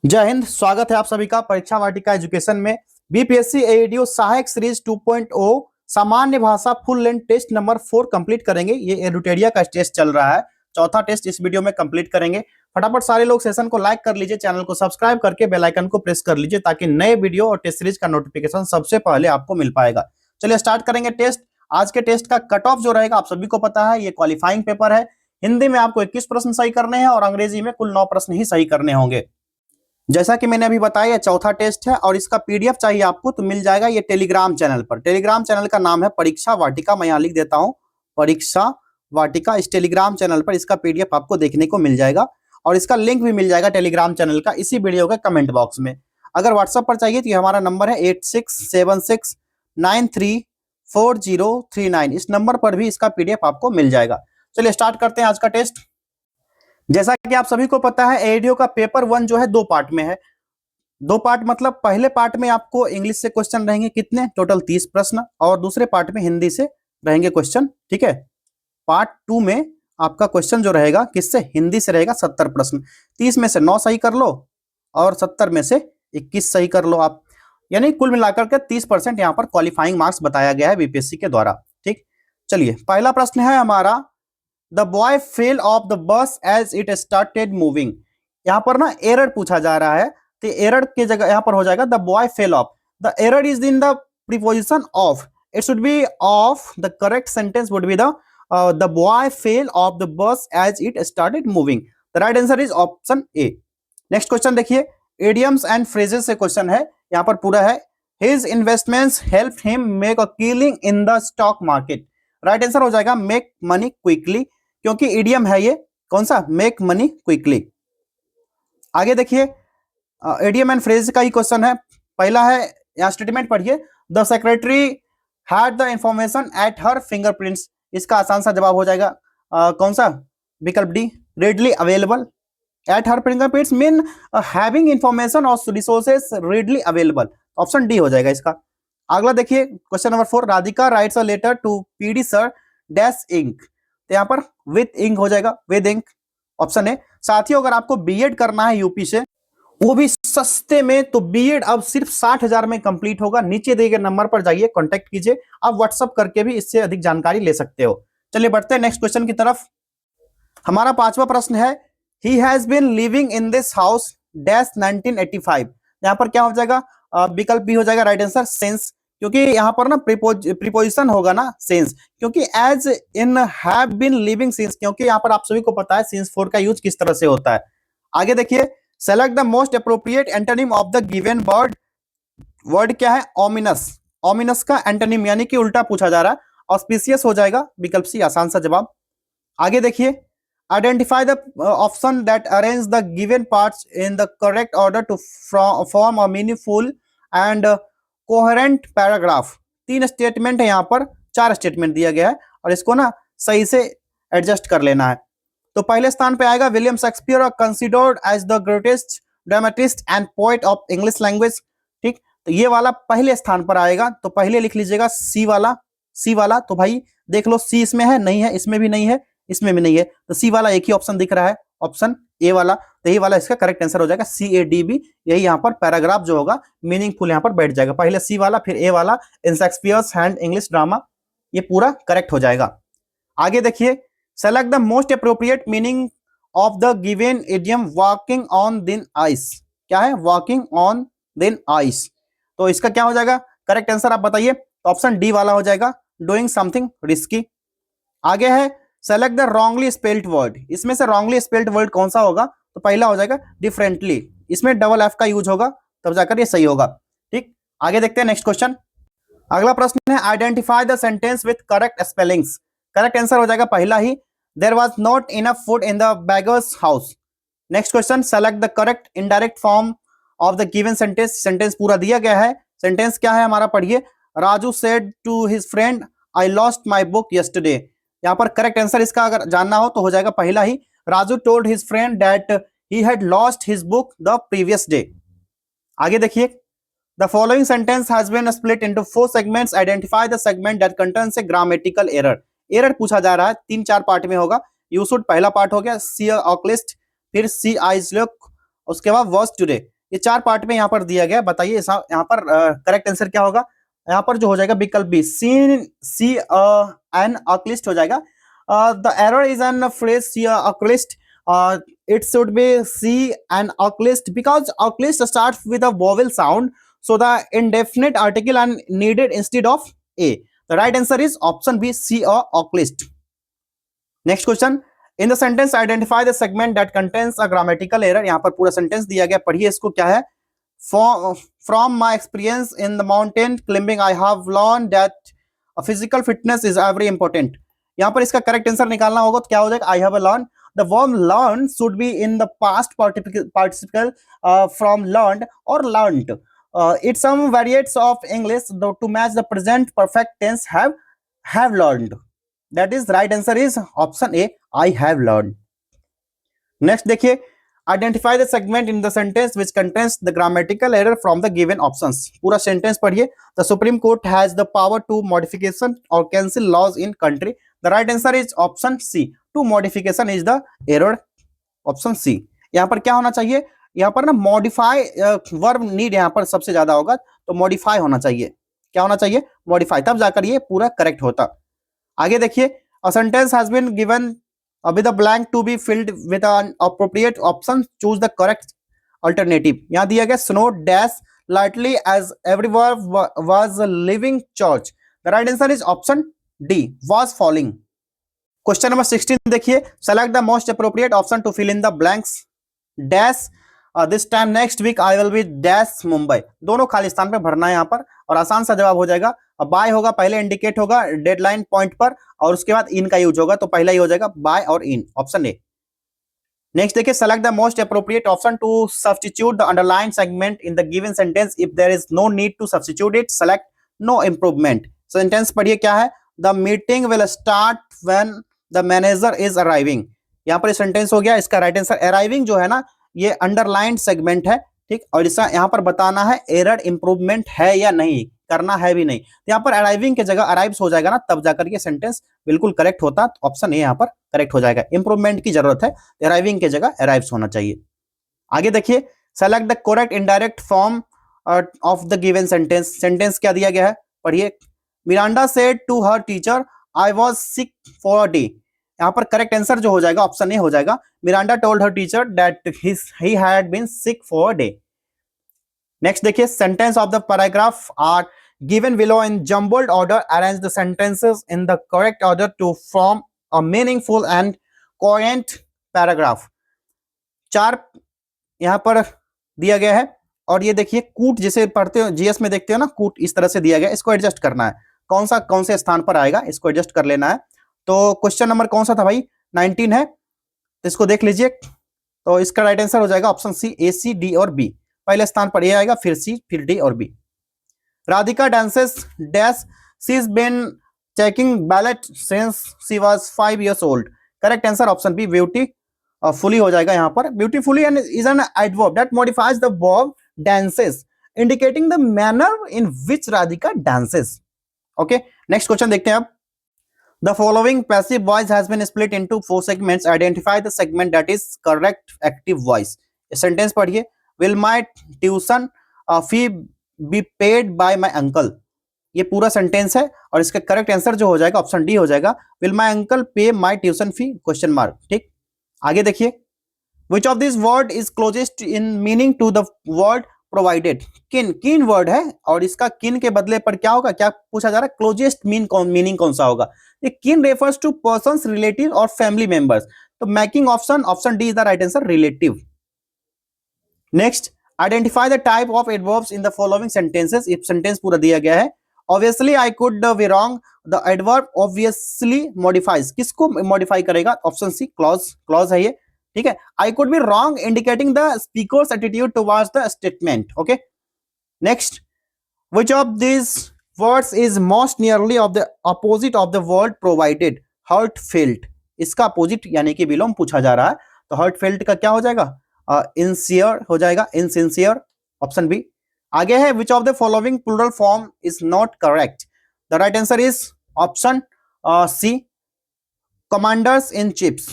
जय हिंद। स्वागत है आप सभी का परीक्षा वाटिका एजुकेशन में। बीपीएससी एईडीओ सहायक सीरीज 2.0 सामान्य भाषा full length test number 4 complete करेंगे। ये एडुटेरिया का टेस्ट चल रहा है, चौथा टेस्ट इस वीडियो में कंप्लीट करेंगे। फटाफट सारे लोग सेशन को लाइक कर लीजिए, चैनल को सब्सक्राइब करके बेल आइकन को प्रेस कर लीजिए ताकि नए वीडियो और टेस्ट सीरीज का नोटिफिकेशन सबसे पहले आपको मिल पाएगा। चलिए स्टार्ट करेंगे टेस्ट। आज के टेस्ट का कट ऑफ जो रहेगा आप सभी को पता है, ये क्वालिफाइंग पेपर है। हिंदी में आपको 21 प्रश्न सही करने हैं और अंग्रेजी में कुल 9 प्रश्न ही सही करने होंगे। जैसा कि मैंने अभी बताया, चौथा टेस्ट है और इसका पीडीएफ चाहिए आपको तो मिल जाएगा ये टेलीग्राम चैनल पर। टेलीग्राम चैनल का नाम है परीक्षा वाटिका। मैं यहाँ लिख देता हूँ परीक्षा वाटिका। इस टेलीग्राम चैनल पर इसका पीडीएफ आपको देखने को मिल जाएगा और इसका लिंक भी मिल जाएगा टेलीग्राम चैनल का इसी वीडियो के कमेंट बॉक्स में। अगर व्हाट्सएप पर चाहिए तो हमारा नंबर है 8676934039। इस नंबर पर भी इसका पीडीएफ आपको मिल जाएगा। चलिए स्टार्ट करते हैं आज का टेस्ट। जैसा कि आप सभी को पता है, एईडीओ का पेपर 1 जो है 2 पार्ट में है। 2 पार्ट मतलब पहले पार्ट में आपको इंग्लिश से क्वेश्चन रहेंगे कितने, टोटल 30 प्रश्न, और दूसरे पार्ट में हिंदी से रहेंगे क्वेश्चन। ठीक है, पार्ट 2 में आपका क्वेश्चन जो रहेगा किससे, हिंदी से रहेगा 70 प्रश्न। 30 में से 9 सही कर लो और 70 में से 21 सही कर लो आप, यानी कुल मिलाकर के 30% यहाँ पर क्वालिफाइंग मार्क्स बताया गया है बीपीएससी के द्वारा। ठीक, चलिए पहला प्रश्न है हमारा, the boy fell of the bus as it started moving. यहां पर ना एरर पूछा जा रहा है, तो एरर की जगह यहां पर हो जाएगा the boy fell of. The error is in the preposition of, it should be off. The correct sentence would be the boy fell of the bus as it started moving. The right answer is option A. Next question देखिए, idioms and phrases से question है, यहां पर पूरा है his investments help him make a killing in the stock market. Right answer हो जाएगा make money quickly, क्योंकि इडियम है ये कौन सा, मेक मनी क्विकली। आगे देखिए, इडियम एंड फ्रेज का ही क्वेश्चन है। पहला है, यहां स्टेटमेंट पढ़िए, the secretary had the information at her fingerprints. इसका आसान सा जवाब हो जाएगा कौन सा, विकल्प D, readily available. At her fingerprints mean having information और resources readily available, option D हो जाएगा इसका। अगला देखिए question number 4, Radhika writes a letter to PD sir dash inc. तो यहां पर विथ इंक हो जाएगा, विद इंक, ऑप्शन है। साथियों अगर आपको बीएड करना है यूपी से, वो भी सस्ते में, तो बीएड अब सिर्फ 60,000 में कंप्लीट होगा। नीचे दिए गए नंबर पर जाइए, कांटेक्ट कीजिए। आप व्हाट्सएप करके भी इससे अधिक जानकारी ले सकते हो। चलिए बढ़ते हैं नेक्स्ट क्वेश्चन की तरफ। हमारा 5वां प्रश्न है, he has been living in this house dash 1985। यहां पर क्या हो जाएगा, विकल्प बी हो जाएगा राइट आंसर, सेंस, क्योंकि यहां पर ना प्रीपोजिशन होगा ना सेंस, क्योंकि as in have been living since, क्योंकि यहां पर आप सभी को पता है सिंस 4 का यूज किस तरह से होता है। आगे देखिए, select the most appropriate antonym of the given word. Word क्या है, ओमिनस। ओमिनस का एंटोनिम यानी कि उल्टा पूछा जा रहा है, ऑस्पिशियस हो जाएगा, विकल्प सी, आसान सा जवाब। आगे देखिए, identify the option that arrange the given parts in the correct order to form a meaningful and coherent paragraph. 3 statement है, यहाँ पर 4 स्टेटमेंट दिया गया है और इसको ना सही से एडजस्ट कर लेना है। तो पहले स्थान पे आएगा William Shakespeare, considered as the greatest dramatist and poet of English language. ठीक, तो ये वाला पहले स्थान पर आएगा, तो पहले लिख लीजिएगा सी वाला। सी वाला तो भाई देख लो, सी इसमें है, नहीं है, इसमें भी नहीं है, इसमें भी नहीं है, तो सी वाला एक ही ऑप्शन दिख रहा है, ऑप्शन ए वाला। तो यही वाला इसका करेक्ट आंसर हो जाएगा, CADB। यही यहाँ पर पैराग्राफ जो होगा मीनिंगफुल यहाँ पर बैठ जाएगा, पहले सी वाला फिर ए वाला, in Shakespeare's hand English drama, ये पूरा करेक्ट हो जाएगा। आगे देखिए, select the most appropriate meaning of the given idiom walking on thin ice. क्या है, वॉकिंग ऑन थिन आइस, तो इसका क्या हो जाएगा करेक्ट आंसर, आप बताइए। तो ऑप्शन डी वाला हो जाएगा, डूइंग समथिंग रिस्की। आगे है, select the wrongly spelled word. इसमें से रॉन्गली स्पेल्ड वर्ड कौन सा होगा, तो पहला हो जाएगा डिफरेंटली, इसमें डबल एफ का यूज होगा तब जाकर ये सही होगा। ठीक, आगे देखते हैं नेक्स्ट क्वेश्चन। अगला प्रश्न है, identify the sentence with correct spellings. Correct answer हो जाएगा पहला ही, there was not enough food in the beggars house. Next question, select the correct indirect form of the given sentence. Sentence पूरा दिया गया है, सेंटेंस क्या है हमारा, पढ़िए। Raju said to his friend I lost my book yesterday. यहाँ पर करेक्ट आंसर इसका अगर जानना हो तो हो जाएगा पहला ही, Raju told his friend that he had lost his book the previous day. आगे देखिए, the following sentence has been split into 4 segments, identify the segment that contains a grammatical error. Error पूछा जा रहा है, 3-4 पार्ट में होगा। यू शुड पहला part हो गया, सी अ ऑकलिस्ट, फिर सी आइज लुक, उसके बाद वर्स टुडे। ये 4 पार्ट में यहाँ पर दिया गया, बताइए यहाँ पर करेक्ट आंसर क्या होगा? यहाँ पर जो हो जाएगा विकल्प बी, सी एन अक्लिस्ट हो जाएगा। The error is in phrase C a cyclist, it should be C and ocklist because ocklist starts with a vowel sound, so the indefinite article and needed instead of A. The right answer is option B, C or ocklist. Next question, in the sentence identify the segment that contains a grammatical error. यहाँ पर पूरा sentence दिया गया, पढ़िए इसको क्या है? From my experience in the mountain climbing I have learned that a physical fitness is very important. यहाँ पर इसका करेक्ट आंसर निकालना होगा तो क्या हो जाएगा? I have learned. The verb learn should be in the past participle from learned or learnt. It's some variants of English to match the present perfect tense have learned. That is right answer is option A, I have learned. Next देखिए, identify the segment in the sentence which contains the grammatical error from the given options. पूरा sentence पढ़िए. The Supreme Court has the power to modification or cancel laws in country. The right answer is option C. To modification is the error, option C. यहाँ पर क्या होना चाहिए? यहाँ पर ना मॉडिफाई वर्ब नीड यहाँ पर सबसे ज्यादा होगा, तो मॉडिफाई होना चाहिए. क्या होना चाहिए? मॉडिफाई, तब जाकर ये पूरा करेक्ट होता. आगे देखिए, a sentence has been given with a blank to be filled with an appropriate option. Choose the correct alternative. यहाँ दिया गया snow dash lightly as everyone was leaving church. The right answer is option D, was falling. Question number 16 देखिए, select the most appropriate option to fill in the blanks. Dash this time next week I will be dash Mumbai. दोनों खाली स्थान पे भरना है यहाँ पर, और आसान सा जवाब हो जाएगा. बाय होगा, पहले इंडिकेट होगा डेडलाइन पॉइंट पर, और उसके बाद इन का यूज होगा, तो पहला ही हो जाएगा बाय और इन, ऑप्शन ए. नेक्स्ट देखिए, select the most appropriate option to substitute the underline segment in the given sentence if there is no need to substitute it. Select no improvement. Sentence पढ़िए क्या है? The meeting will start when the manager is arriving. यहाँ पर sentence हो गया, इसका right answer arriving जो है ना, ये अंडरलाइन सेगमेंट है, ठीक. और इसका यहाँ पर बताना है एरर इंप्रूवमेंट है या नहीं, करना है भी नहीं. तो यहाँ पर अराइविंग की जगह अराइव्स हो जाएगा ना, तब जाकर ये सेंटेंस बिल्कुल करेक्ट होता. तो ऑप्शन ए यहाँ पर करेक्ट हो जाएगा. इंप्रूवमेंट की जरूरत है, अराइविंग की जगह अराइव्स होना चाहिए. आगे देखिए, select the correct indirect form of the given sentence. Sentence क्या दिया गया है? पढ़िए. Miranda said to her teacher I was sick for a day. यहाँ पर करेक्ट आंसर जो हो जाएगा ऑप्शन ए हो जाएगा. Miranda told her teacher that he had been sick for a day. Next देखिए, sentence of the paragraph are given below in jumbled order. Arrange the sentences in the correct order to form a meaningful and coherent paragraph. 4 यहां पर दिया गया है, और ये देखिए कूट जिसे पढ़ते हो जीएस में देखते हो ना, कूट इस तरह से दिया गया. इसको एडजस्ट करना है, कौन से स्थान पर आएगा इसको एडजस्ट कर लेना है. तो क्वेश्चन नंबर कौन सा था भाई? 19 है, तो इसको देख लीजिए. तो इसका राइट आंसर हो जाएगा ऑप्शन सी, ए, सी, डी और बी. पहले स्थान पर ए आएगा, फिर सी, फिर डी और B. Radhika dances dash. She's been taking ballet since she was 5 years old. Correct answer option B, beautifully हो जाएगा यहाँ पर. Beautifully and is an adverb that modifies the verb dances, indicating the manner in which Radhika dances. Okay, next question देखते हैं अब. The following passive voice has been split into 4 segments. Identify the segment that is correct active voice. Sentence पढ़िए. Will my tuition fee be paid by my uncle. ये पूरा sentence है, और इसका correct answer जो हो जाएगा ऑप्शन डी हो जाएगा. Will my uncle pay my tuition fee? Question mark, ठीक. आगे देखिए, which of these word is closest in meaning to the word provided. किन वर्ड है, और इसका किन के बदले पर क्या होगा, क्या पूछा जा रहा है? क्लोजेस्ट मीनिंग कौन सा होगा? ये किन रेफर्स टू पर्सन्स, रिलेटिव और फैमिली मेंबर्स. तो making option D is the right answer, relative. Next, identify the type of adverbs in the following sentences. if sentence पूरा दिया गया है. obviously I could be wrong. the adverb obviously modifies. किसको modify करेगा? Option C, clause है ये, ठीक है. I could be wrong indicating the speaker's attitude towards the statement. okay, next, which of these words is most nearly of the opposite of the word provided. heartfelt, इसका opposite यानी कि विलोम पूछा जा रहा है, तो heartfelt का क्या हो जाएगा? इनसियर हो जाएगा, इनसिंसियर, ऑप्शन बी. आगे है, which of the following plural form is not correct. The right answer is option C, commanders in chiefs.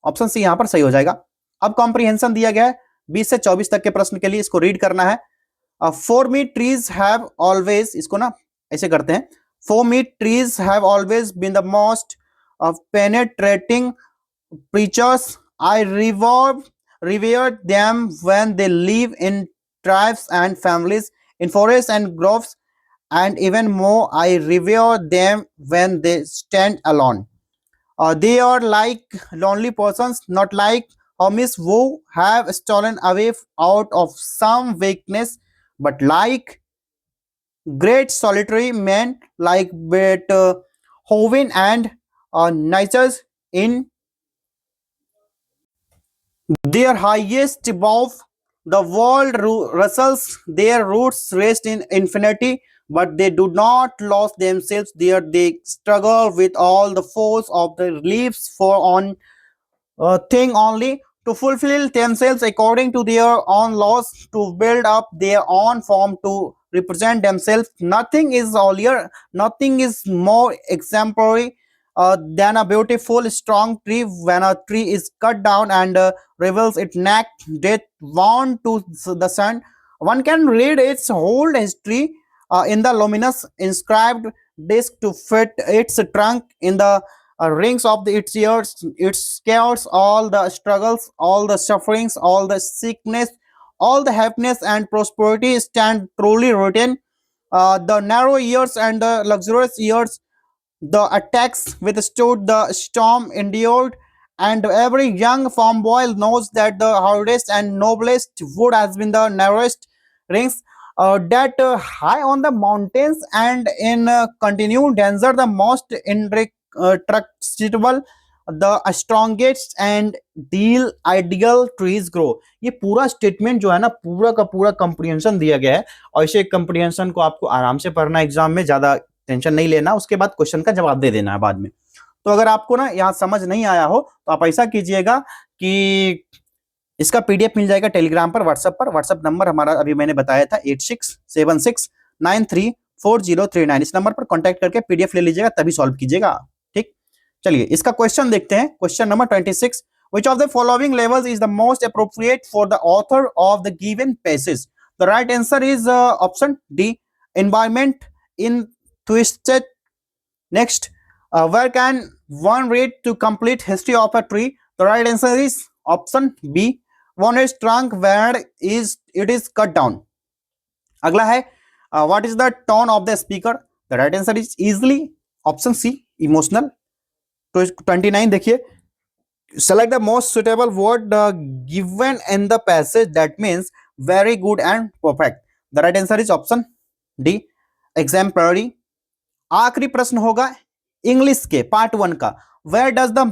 Option C यहां पर सही हो जाएगा. अब कॉम्प्रिहेंशन दिया गया है. 20 से 24 तक के प्रश्न के लिए इसको रीड करना है। For me trees have always, इसको ना ऐसे करते हैं, for me trees have always been the most penetrating preachers. I revere them when they live in tribes and families, in forests and groves, and even more, I revere them when they stand alone. They are like lonely persons, not like homies who have stolen away out of some weakness, but like great solitary men like Beethoven and Nietzsche in their highest above. The world wrestles, their roots rest in infinity, but they do not lose themselves there. They struggle with all the force of the leaves for on thing only to fulfill themselves according to their own laws, to build up their own form, to represent themselves. Nothing is earlier, nothing is more exemplary than a beautiful, strong tree. When a tree is cut down and reveals its neck, death wound to the sun, one can read its whole history in the luminous inscribed disk to fit its trunk in the rings of its years, its scars, all the struggles, all the sufferings, all the sickness, all the happiness and prosperity stand truly written. The narrow years and the luxurious years, the attacks withstood, the storm endured, and every young farm boy knows that the hardest and noblest wood has been the narrowest rings that high on the mountains and in continued danger the most indestructible, the strongest and deal ideal trees grow. ये पूरा statement जो है ना, पूरा का पूरा comprehension दिया गया है, और इसे कंप्रीहेंशन को आपको आराम से पढ़ना, एग्जाम में ज्यादा टेंशन नहीं लेना, उसके बाद क्वेश्चन का जवाब दे देना है बाद में। तो अगर आपको ना यहाँ समझ नहीं आया हो तो आप ऐसा कीजिएगा कि इसका पीडीएफ मिल जाएगा टेलीग्राम पर, व्हाट्सएप पर। व्हाट्सएप नंबर हमारा अभी मैंने बताया था 8676934039। इस नंबर पर कांटेक्ट करके पीडीएफ ले लीजिएगा, तभी सॉल्व कीजिएगा। ठीक, चलिए इसका क्वेश्चन देखते हैं। Question number 26, which of the following levels is the most appropriate for the author of the given passage? The right answer is option D, environment in twisted. Next, where can one read to complete history of a tree? The right answer is option B, one is trunk where is it is cut down. अगला है what is the tone of the speaker? The right answer is easily option C, emotional. 29 देखिए, select the most suitable word given in the passage, that means very good and perfect. The right answer is option D, exemplary. आखिरी प्रश्न होगा English के part 1 का, where does the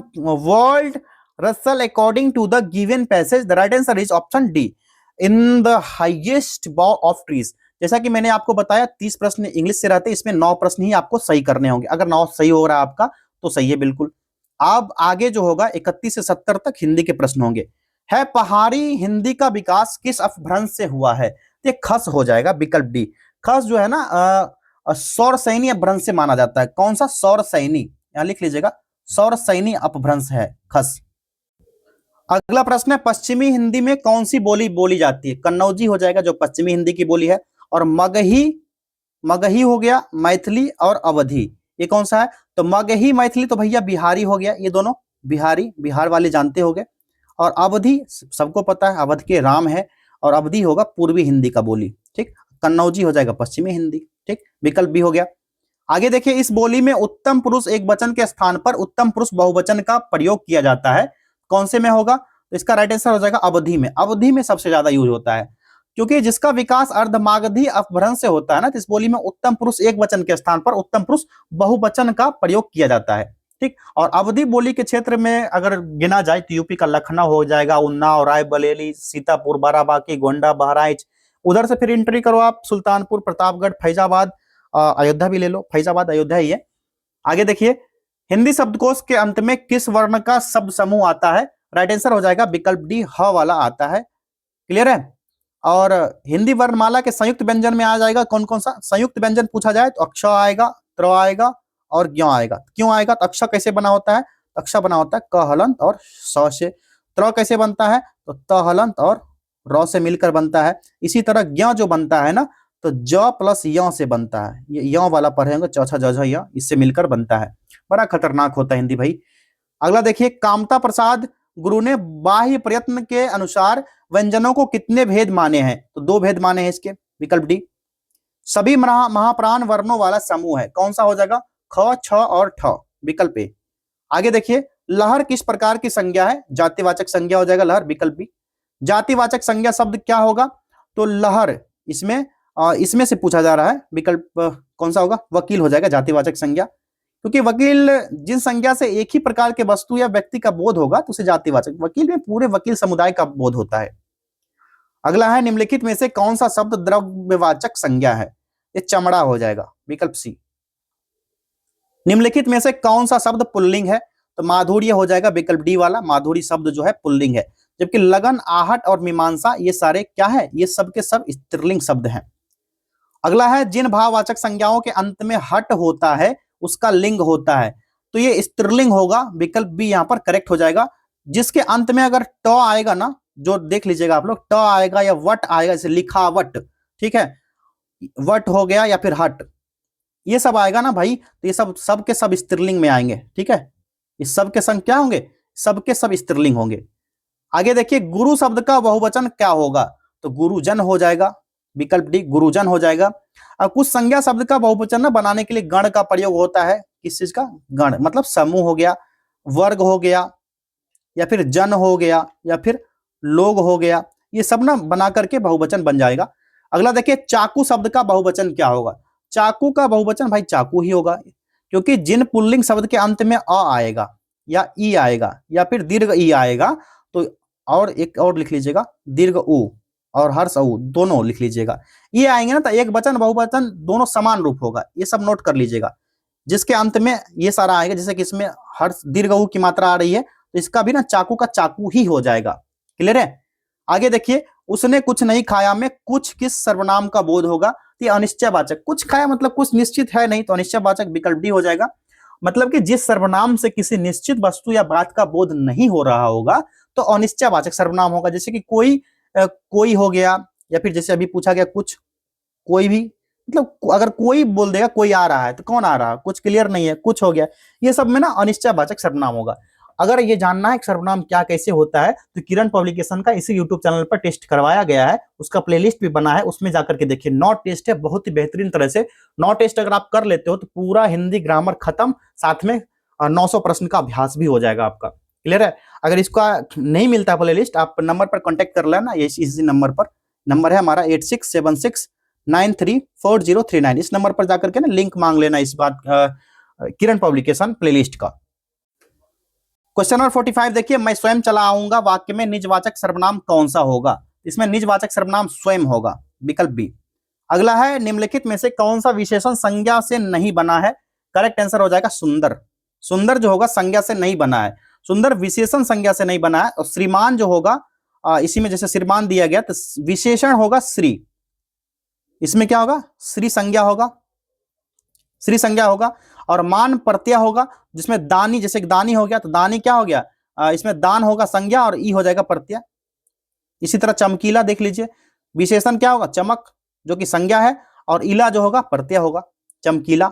world wrestle according to the given passage? The right answer is option D, in the highest bough of trees. जैसा कि मैंने आपको बताया 30 प्रश्न इंग्लिश से रहते हैं, इसमें 9 प्रश्न ही आपको सही करने होंगे। अगर 9 सही हो रहा है आपका तो सही है बिल्कुल। अब आगे जो होगा 31 से 70 तक हिंदी के प्रश्न होंगे। है पहाड़ी हिंदी का विकास किस अपभ्रंश से हुआ है? ये खस हो जाएगा, विकल्प डी। खस जो है ना सौर सैनी अपभ्रंश से माना जाता है। कौन सा? सौर सैनी, यहां लिख लीजिएगा, सौर सैनी अपभ्रंश है खस। अगला प्रश्न है पश्चिमी हिंदी में कौन सी बोली बोली जाती है? कन्नौजी हो जाएगा जो पश्चिमी हिंदी की बोली है, और मगही हो गया, मैथिली और अवधी। ये कौन सा है? तो मगही मैथिली तो भैया बिहारी हो गया, ये दोनों बिहारी, बिहार वाले जानते होंगे। और अवधी सबको पता है, अवध के राम है, और अवधी होगा पूर्वी हिंदी का बोली। ठीक, कन्नौजी हो जाएगा पश्चिमी हिंदी। ठीक, विकल्प भी हो गया। आगे देखिए, इस बोली में उत्तम पुरुष एक वचन के स्थान पर उत्तम पुरुष बहुवचन का प्रयोग किया जाता है। कौन से में होगा? तो इसका राइट आंसर हो जाएगा अवधी में। अवधी में सबसे ज्यादा यूज होता है, क्योंकि जिसका विकास अर्धमागधी अपभ्रंश से होता है ना, तो इस बोली में उत्तम पुरुष एक वचन के स्थान पर उत्तम पुरुष बहुवचन का प्रयोग किया जाता है। ठीक, और अवधी बोली के क्षेत्र में अगर गिना जाए तो यूपी का लखनऊ हो जाएगा, उन्नाव, रायबरेली, सीतापुर, बाराबांकी, गोंडा, बहराइच। उधर से फिर एंट्री करो आप सुल्तानपुर, प्रतापगढ़, फैजाबाद, अयोध्या भी ले लो, फैजाबाद अयोध्या ही है। आगे देखिए, हिंदी शब्दकोश के अंत में किस वर्ण का शब्द समूह आता है? राइट आंसर हो जाएगा विकल्प डी, ह वाला आता है। क्लियर है? और हिंदी वर्णमाला के संयुक्त व्यंजन में आ जाएगा कौन कौन सा? संयुक्त व्यंजन पूछा जाए तो अक्ष आएगा, त्र आएगा और ज्ञ आएगा। क्यों आएगा? तो अक्ष कैसे बना होता है? अक्ष बना होता है क हलंत और स से। त्र कैसे बनता है? तो त हलंत और र से मिलकर बनता है। इसी तरह ज्ञ जो बनता है ना, तो ज प्लस य से बनता है। ये य वाला पढ़ेंगे, चौथा जज य, इससे मिलकर बनता है। बड़ा खतरनाक होता है हिंदी भाई। अगला देखिए, कामता प्रसाद गुरु ने बाह्य प्रयत्न के अनुसार व्यंजनों को कितने भेद माने हैं? तो 2 भेद माने हैं इसके। विकल्प डी। सभी महाप्राण वर्णों वाला समूह है, कौन सा हो जाएगा? ख, छ और ठ। विकल्प ए। आगे देखिए, लहर किस प्रकार की संज्ञा है? जातिवाचक संज्ञा हो जाएगा लहर। विकल्प बी। जातिवाचक संज्ञा शब्द क्या होगा? तो लहर, इसमें से पूछा जा रहा है। विकल्प कौन सा होगा? वकील हो जाएगा जातिवाचक संज्ञा, क्योंकि वकील जिन संज्ञा से एक ही प्रकार के वस्तु या व्यक्ति का बोध होगा तो उसे जातिवाचक, वकील में पूरे वकील समुदाय का बोध होता है। अगला है, निम्नलिखित में से कौन सा शब्द द्रव्यवाचक संज्ञा है? ये चमड़ा हो जाएगा। विकल्प सी। निम्नलिखित में से कौन सा शब्द पुल्लिंग है? तो माधुर्य हो जाएगा। विकल्प डी वाला, माधुरी शब्द जो है पुल्लिंग है। जबकि लगन, आहट और मीमांसा ये सारे क्या है? ये सब के सब स्त्रीलिंग शब्द हैं। अगला है, जिन भाववाचक संज्ञाओं के अंत में हट होता है उसका लिंग होता है, तो ये स्त्रीलिंग होगा। विकल्प बी यहां पर करेक्ट हो जाएगा। जिसके अंत में अगर ट आएगा ना, जो देख लीजिएगा आप लोग, ट आएगा या वट आएगा, जैसे लिखावट, ठीक है, वट हो गया या फिर हट, ये सब आएगा ना भाई, तो ये सब के सब स्त्रीलिंग में आएंगे। ठीक है, इस सब के संग क्या होंगे? सब के सब स्त्रीलिंग होंगे। आगे देखिए, गुरु शब्द का बहुवचन क्या होगा? तो गुरुजन हो जाएगा। विकल्प डी, गुरुजन हो जाएगा। अब कुछ संज्ञा शब्द का बहुवचन ना बनाने के लिए गण का प्रयोग होता है। किस चीज का? गण, मतलब समूह हो गया, वर्ग हो गया, या फिर जन हो गया, या फिर लोग हो गया, ये सब ना बना करके बहुवचन बन जाएगा। अगला देखिए, चाकू शब्द का बहुवचन क्या होगा? चाकू का बहुवचन भाई चाकू ही होगा, क्योंकि जिन पुल्लिंग शब्द के अंत में अ आएगा या ई आएगा या फिर दीर्घ ई आएगा, तो और एक और लिख लीजिएगा, दीर्घ उ और हर्ष उ दोनों लिख लीजिएगा, ये आएंगे ना, तो एक वचन बहुवचन दोनों समान रूप होगा। ये सब नोट कर लीजिएगा। जिसके अंत में ये सारा आएगा, जैसे कि इसमें हर्ष दीर्घ उ की मात्रा आ रही है, तो इसका भी ना चाकू का चाकू ही हो जाएगा। क्लियर है? आगे देखिए, उसने कुछ नहीं खाया में कुछ किस सर्वनाम का बोध होगा? ये अनिश्चयवाचक, कुछ खाया मतलब कुछ निश्चित है नहीं, तो अनिश्चयवाचक विकल्प डी हो जाएगा। मतलब कि जिस सर्वनाम से किसी निश्चित वस्तु या बात का बोध नहीं हो रहा होगा तो अनिश्चयवाचक सर्वनाम होगा। जैसे कि कोई हो गया, या फिर जैसे अभी पूछा गया कुछ, कोई भी, मतलब अगर कोई बोल देगा कोई आ रहा है तो कौन आ रहा है? कुछ क्लियर नहीं है, कुछ हो गया, ये सब में ना अनिश्चयवाचक सर्वनाम होगा। अगर ये जानना है कि सर्वनाम क्या कैसे होता है, तो किरण पब्लिकेशन का इसी यूट्यूब चैनल पर टेस्ट करवाया गया है, उसका प्लेलिस्ट भी बना है, उसमें जाकर के देखिए। 9 टेस्ट है, बहुत ही बेहतरीन तरह से 9 टेस्ट अगर आप कर लेते हो तो पूरा हिंदी ग्रामर खत्म, साथ में 900 प्रश्न का अभ्यास भी हो जाएगा आपका। क्लियर है? अगर इसका नहीं मिलता प्लेलिस्ट, आप नंबर पर कॉन्टेक्ट कर लेना, इसी नंबर पर, नंबर है हमारा 8676934039। इस नंबर पर जाकर के ना लिंक मांग लेना इस बात किरण पब्लिकेशन प्लेलिस्ट का। क्वेश्चन नंबर 45 देखिए, मैं स्वयं चला आऊंगा वाक्य में निजवाचक सर्वनाम कौन सा होगा? इसमें निजवाचक सर्वनाम स्वयं होगा। विकल्प बी। अगला है, निम्नलिखित में से कौन सा विशेषण संज्ञा से नहीं बना है? करेक्ट आंसर हो जाएगा सुंदर। सुंदर जो होगा संज्ञा से नहीं बना है, सुंदर विशेषण संज्ञा से नहीं बना है। और श्रीमान जो होगा, इसी में जैसे श्रीमान दिया गया तो विशेषण होगा श्री, इसमें क्या होगा? श्री संज्ञा होगा, श्री संज्ञा होगा। और मान प्रत्यय होगा, जिसमें दानी, जैसे दानी हो गया तो दानी क्या हो गया? इसमें दान होगा संज्ञा और ई हो जाएगा प्रत्यय। इसी तरह चमकीला देख लीजिए, विशेषण क्या होगा? चमक, जो कि संज्ञा है, और इला जो होगा प्रत्यय होगा, चमकीला।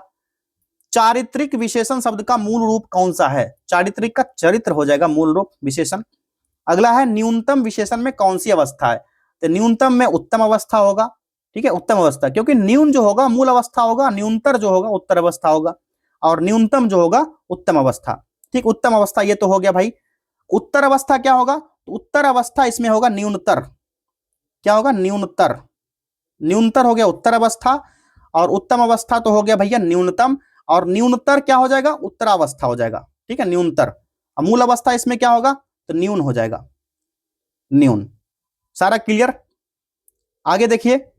चारित्रिक विशेषण शब्द का मूल रूप कौन सा है? चारित्रिक का चरित्र हो जाएगा मूल रूप विशेषण। अगला है, न्यूनतम विशेषण में कौन सी अवस्था है? तो न्यूनतम में उत्तम अवस्था होगा। ठीक है, उत्तम अवस्था, क्योंकि न्यून जो होगा मूल अवस्था होगा, न्यूनतर जो होगा उत्तर अवस्था होगा, और न्यूनतम जो होगा उत्तम अवस्था। ठीक, उत्तम अवस्था ये तो हो गया भाई। उत्तर अवस्था क्या होगा? तो उत्तर अवस्था इसमें होगा न्यूनतर। क्या होगा? न्यूनतर। न्यूनतर हो गया उत्तर अवस्था, और उत्तम अवस्था तो हो गया भैया न्यूनतम, और न्यूनतर क्या हो जाएगा? उत्तरावस्था हो जाएगा। ठीक है, न्यूनतर। मूल अवस्था इसमें क्या होगा? तो न्यून हो जाएगा, न्यून। सारा क्लियर? आगे देखिए,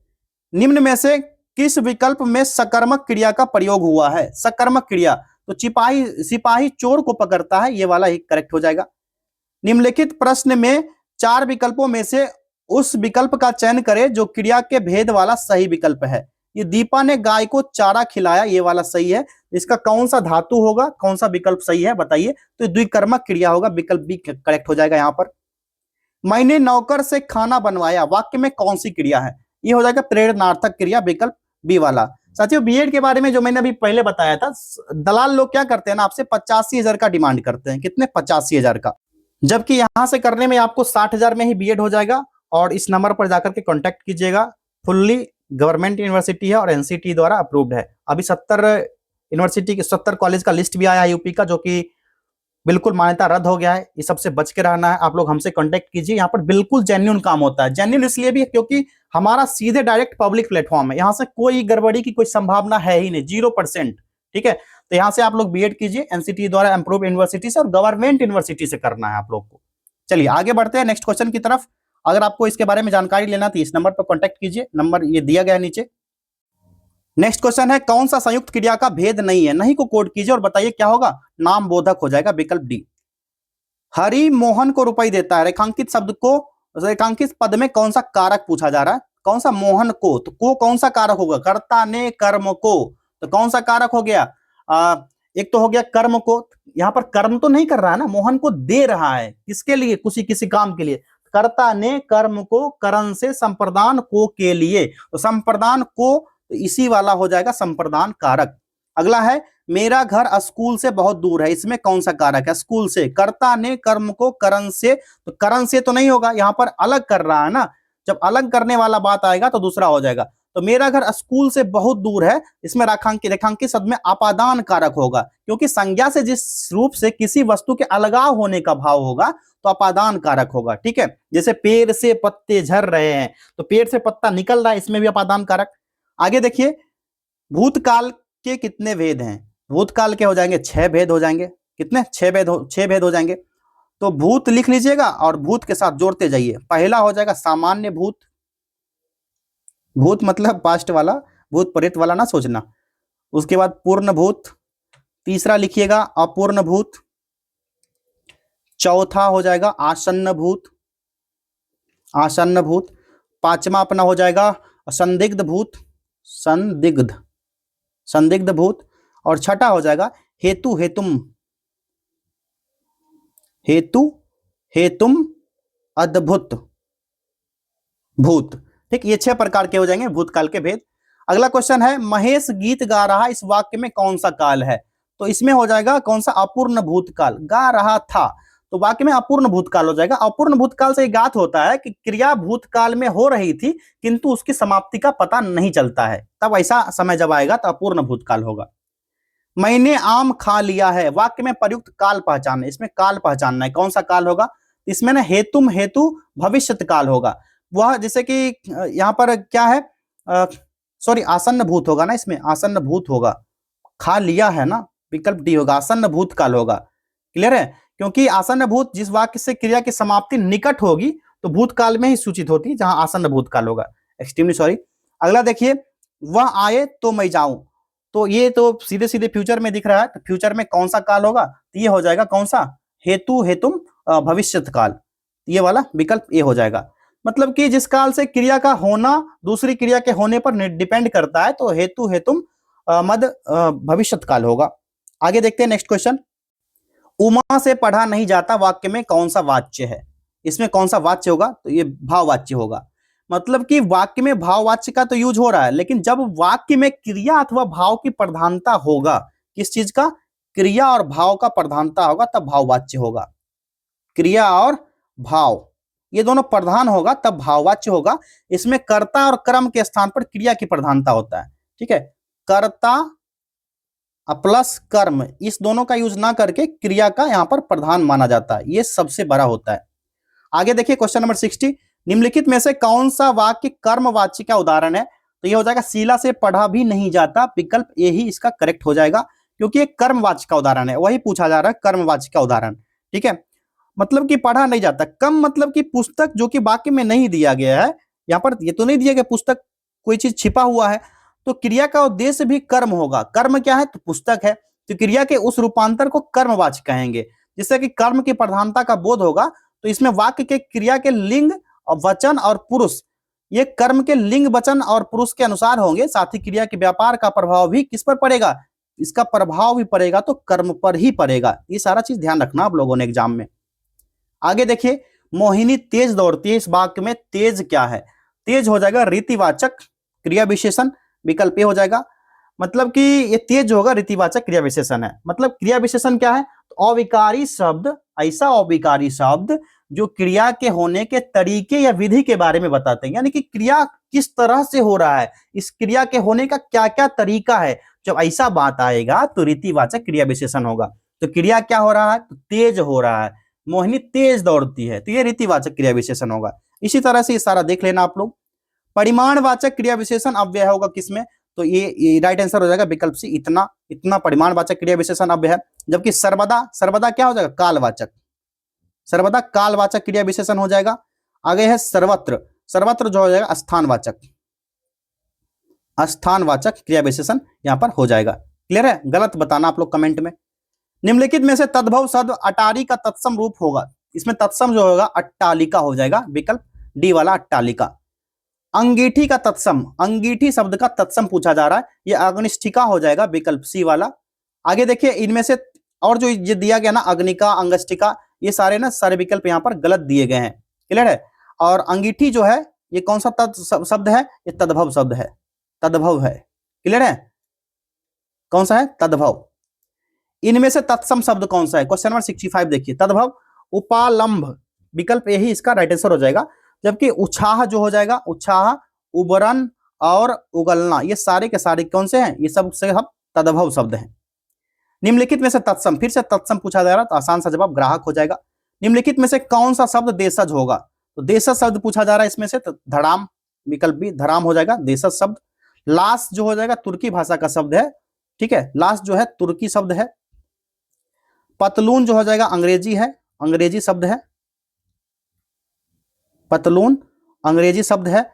निम्न में से किस विकल्प में सकर्मक क्रिया का प्रयोग हुआ है? सकर्मक क्रिया, तो सिपाही चोर को पकड़ता है, ये वाला ही करेक्ट हो जाएगा। निम्नलिखित प्रश्न में 4 विकल्पों में से उस विकल्प का चयन करें जो क्रिया के भेद वाला सही विकल्प है। ये दीपा ने गाय को चारा खिलाया, ये वाला सही है। इसका कौन सा धातु होगा? कौन सा विकल्प सही है बताइए? तो द्विकर्मक क्रिया होगा, विकल्प बी करेक्ट हो जाएगा यहां पर। मैंने नौकर से खाना बनवाया, वाक्य में कौन सी क्रिया है? ये हो जाएगा प्रेरणार्थक क्रिया, विकल्प बी वाला। साथियों बीएड के बारे में जो मैंने अभी पहले बताया था, दलाल लोग क्या करते हैं ना, आपसे 85,000 का डिमांड करते हैं। कितने? 85,000 का। जबकि यहां से करने में आपको 60,000 में ही बीएड हो जाएगा। और इस नंबर पर जाकर के कॉन्टैक्ट कीजिएगा। फुल्ली गवर्नमेंट यूनिवर्सिटी है और एनसीटी द्वारा अप्रूव्ड है। अभी 70 यूनिवर्सिटी के 70 कॉलेज का लिस्ट भी आया है यूपी का, जो कि बिल्कुल मान्यता रद्द हो गया है। ये सबसे बच के रहना है। आप लोग हमसे कांटेक्ट कीजिए। यहाँ पर बिल्कुल जेन्युइन काम होता है। जेन्युइन इसलिए भी है क्योंकि हमारा सीधे डायरेक्ट पब्लिक प्लेटफॉर्म है। यहाँ से कोई गड़बड़ी की कोई संभावना है ही नहीं, 0%। ठीक है, तो यहाँ से आप लोग बीएड कीजिए एनसीटी द्वारा अप्रूव्ड यूनिवर्सिटी से और गवर्नमेंट यूनिवर्सिटी से करना है आप लोग को। चलिए आगे बढ़ते हैं नेक्स्ट क्वेश्चन की तरफ। अगर आपको इसके बारे में जानकारी लेना तो इस नंबर पर कॉन्टेक्ट कीजिए, नंबर ये दिया गया है नीचे। नेक्स्ट क्वेश्चन है, कौन सा संयुक्त क्रिया का भेद नहीं है? नहीं को कोड कीजिए और बताइए क्या होगा। नाम बोधक हो जाएगा, विकल्प डी। हरि मोहन को रुपए देता है, रेखांकित शब्द को, रेखांकित पद में कौन सा कारक पूछा जा रहा है? कौन सा? मोहन को। तो को कौन सा कारक होगा? कर्ता ने कर्म को, तो कौन सा कारक हो गया? एक तो हो गया कर्म को, यहां पर कर्म तो नहीं कर रहा है ना, मोहन को दे रहा है। किसके लिए? किसी किसी काम के लिए। कर्ता ने कर्म को करण से संप्रदान को के लिए, तो संप्रदान को तो इसी वाला हो जाएगा संप्रदान कारक। अगला है, मेरा घर स्कूल से बहुत दूर है, इसमें कौन सा कारक है? स्कूल से। कर्ता ने कर्म को करण से, तो करण से तो नहीं होगा, यहां पर अलग कर रहा है ना। जब अलग करने वाला बात आएगा तो दूसरा हो जाएगा। तो मेरा घर स्कूल से बहुत दूर है, इसमें रेखांकित शब्द में अपादान कारक होगा, क्योंकि संज्ञा से जिस रूप से किसी वस्तु के अलगाव होने का भाव होगा तो अपादान कारक होगा। ठीक है, जैसे पेड़ से पत्ते झड़ रहे हैं, तो पेड़ से पत्ता निकल रहा है, इसमें भी अपादान कारक। आगे देखिए, भूतकाल के कितने भेद हैं? भूतकाल के हो जाएंगे 6 भेद हो जाएंगे। कितने? 6 भेद हो जाएंगे। तो भूत लिख लीजिएगा और भूत के साथ जोड़ते जाइए। पहला हो जाएगा सामान्य भूत, भूत मतलब पास्ट वाला, भूत प्रेत वाला ना सोचना। उसके बाद पूर्ण भूत, तीसरा लिखिएगा अपूर्ण भूत, चौथा हो जाएगा आसन्न भूत, आसन्न भूत, पांचवा अपना हो जाएगा संदिग्ध भूत, संदिग्ध, संदिग्ध भूत, और छठा हो जाएगा हेतु हेतुम, हेतु हेतुम अद्भुत भूत। ठीक, ये 6 प्रकार के हो जाएंगे भूतकाल के भेद। अगला क्वेश्चन है, महेश गीत गा रहा, इस वाक्य में कौन सा काल है? तो इसमें हो जाएगा कौन सा? अपूर्ण भूतकाल। गा रहा था, तो वाक्य में अपूर्ण भूतकाल हो जाएगा। अपूर्ण भूतकाल से ज्ञात होता है कि क्रिया भूतकाल में हो रही थी किंतु उसकी समाप्ति का पता नहीं चलता है, तब ऐसा समय जब आएगा तो अपूर्ण भूतकाल होगा। मैंने आम खा लिया है, वाक्य में प्रयुक्त काल पहचानना, इसमें काल पहचानना है, कौन सा काल होगा? इसमें ना हेतुम हेतु भविष्यत काल होगा। वह जैसे कि यहां पर क्या है, सॉरी आसन्न भूत होगा ना, इसमें आसन्न भूत होगा। खा लिया है ना, विकल्प डी होगा, आसन्न भूत काल होगा। क्लियर है? क्योंकि आसन्न भूत जिस वाक्य से क्रिया की समाप्ति निकट होगी तो भूतकाल में ही सूचित होती है, जहां आसन्न भूतकाल होगा। Extremely sorry. अगला देखिए, वह आए तो मैं जाऊं, तो ये तो सीधे सीधे फ्यूचर में दिख रहा है, तो फ्यूचर में कौन सा काल होगा? तो ये हो जाएगा कौन सा? हेतु हेतुम भविष्यत काल, ये वाला विकल्प ए हो जाएगा। मतलब कि जिस काल से क्रिया का होना दूसरी क्रिया के होने पर डिपेंड करता है, तो हेतु हेतुम मद भविष्यत काल होगा। आगे देखते हैं नेक्स्ट क्वेश्चन। उमा से पढ़ा नहीं जाता, वाक्य में कौन सा वाच्य है? इसमें कौन सा वाच्य होगा? तो ये भाववाच्य होगा। मतलब कि वाक्य में भाववाच्य का तो यूज हो रहा है, लेकिन जब वाक्य में क्रिया अथवा भाव की प्रधानता होगा, किस चीज का? क्रिया और भाव का प्रधानता होगा, तब भाववाच्य होगा। क्रिया और भाव ये दोनों प्रधान होगा तब भाववाच्य होगा। इसमें कर्ता और कर्म के स्थान पर क्रिया की प्रधानता होता है। ठीक है, कर्ता प्लस कर्म, इस दोनों का यूज ना करके क्रिया का यहां पर प्रधान माना जाता है, ये सबसे बड़ा होता है। आगे देखिए क्वेश्चन नंबर 60, निम्नलिखित में से कौन सा वाक्य कर्मवाच्य का उदाहरण है? तो ये हो जाएगा शीला से पढ़ा भी नहीं जाता, विकल्प ए ही इसका करेक्ट हो जाएगा, क्योंकि एक कर्मवाच्य का उदाहरण है, वही पूछा जा रहा है कर्मवाच्य का उदाहरण। ठीक है, मतलब कि पढ़ा नहीं जाता। कम मतलब कि पुस्तक जो कि वाक्य में नहीं दिया गया है, यहाँ पर ये तो नहीं दिया गया पुस्तक, कोई चीज छिपा हुआ है, तो क्रिया का उद्देश्य भी कर्म होगा। कर्म क्या है? तो पुस्तक है, तो क्रिया के उस रूपांतर को कर्मवाच्य कहेंगे, जिससे कि कर्म की प्रधानता का बोध होगा। तो इसमें वाक्य के क्रिया के लिंग और वचन और पुरुष, ये कर्म के लिंग वचन और पुरुष के अनुसार होंगे। साथ ही क्रिया के व्यापार का प्रभाव भी किस पर पड़ेगा? इसका प्रभाव भी पड़ेगा तो कर्म पर ही पड़ेगा। ये सारा चीज ध्यान रखना आप लोगों ने एग्जाम में। आगे देखिए, मोहिनी तेज दौड़ती है, इस वाक्य में तेज क्या है? तेज हो जाएगा रीतिवाचक क्रिया विशेषण, विकल्प ए हो जाएगा। मतलब कि ये तेज होगा रीतिवाचक क्रिया विशेषण है। मतलब क्रिया विशेषण क्या है? तो अविकारी शब्द, ऐसा अविकारी शब्द जो क्रिया के होने के तरीके या विधि के बारे में बताते हैं, यानी कि क्रिया किस तरह से हो रहा है, इस क्रिया के होने का क्या क्या तरीका है, जब ऐसा बात आएगा तो रीतिवाचक क्रिया विशेषण होगा। तो क्रिया क्या हो रहा है? तो तेज हो रहा है, मोहिनी तेज दौड़ती है, तो ये रीतिवाचक क्रिया विशेषण होगा। इसी तरह से ये सारा देख लेना आप लोग। परिमाणवाचक क्रिया विशेषण अव्यय होगा किसमें? तो ये राइट आंसर हो जाएगा विकल्प सी, इतना। इतना परिमाणवाचक क्रिया विशेषण अव्यय है। जबकि सर्वदा, सर्वदा क्या हो जाएगा? कालवाचक, सर्वदा कालवाचक क्रिया विशेषण हो जाएगा। आगे है सर्वत्र, सर्वत्र जो हो जाएगा स्थानवाचक, स्थानवाचक क्रिया विशेषण यहां पर हो जाएगा। क्लियर है? गलत बताना आप लोग कमेंट में। निम्नलिखित में से तद्भव शब्द अटारी का तत्सम रूप होगा। इसमें तत्सम जो होगा अट्टालिका हो जाएगा, विकल्प डी वाला अट्टालिका। अंगीठी का तत्सम, अंगीठी शब्द का तत्सम पूछा जा रहा है, यह अग्निष्ठिका हो जाएगा, विकल्प सी वाला। आगे देखिए इनमें से और जो ये दिया गया ना, अग्निका, अंगष्टिका, ये सारे ना सारे विकल्प यहां पर गलत दिए गए हैं। क्लियर है? और अंगीठी जो है ये कौन सा शब्द है? ये तद्भव शब्द है, तद्भव है। क्लियर है? कौन सा है? तद्भव। इनमें से तत्सम शब्द कौन सा है? क्वेश्चन नंबर 65 देखिए, तद्भव उपालंभ, विकल्प यही इसका राइट आंसर हो जाएगा। जबकि उछाह जो हो जाएगा, उछाह, उबरन और उगलना, ये सारे के सारे कौन से हैं? ये सब से हम तद्भव शब्द हैं। निम्नलिखित में से तत्सम, फिर से तत्सम पूछा जा रहा तो आसान सा जवाब ग्राहक हो जाएगा। निम्नलिखित में से कौन सा शब्द देशज होगा? तो देशज शब्द पूछा जा रहा है इसमें से, तो धड़ाम, विकल्प बी धराम हो जाएगा देशज शब्द। लाश जो हो जाएगा तुर्की भाषा का शब्द है, ठीक है, लाश जो है तुर्की शब्द है। पतलून जो हो जाएगा अंग्रेजी है, अंग्रेजी शब्द है, पतलून अंग्रेजी शब्द है।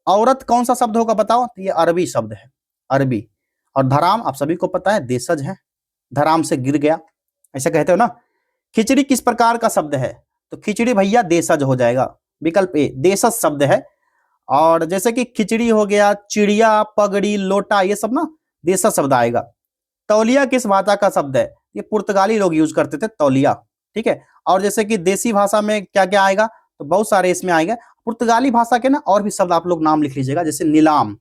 औरत कौन सा शब्द होगा बताओ? तो ये अरबी शब्द है, अरबी। और धराम आप सभी को पता है देशज है, धराम से गिर गया, ऐसा कहते हो ना। खिचड़ी किस प्रकार का शब्द है? तो खिचड़ी भैया देशज हो जाएगा, विकल्प ए देशज शब्द है। और जैसे कि खिचड़ी हो गया, चिड़िया, पगड़ी, लोटा, ये सब ना देशज शब्द आएगा। तौलिया किस भाषा का शब्द है? ये पुर्तगाली लोग यूज करते थे तौलिया, ठीक है। और जैसे कि देसी भाषा में क्या क्या आएगा? तो बहुत सारे इसमें आएंगे। पुर्तगाली भाषा के ना और भी शब्द आप लोग नाम लिख लीजिएगा, जैसे नीलाम,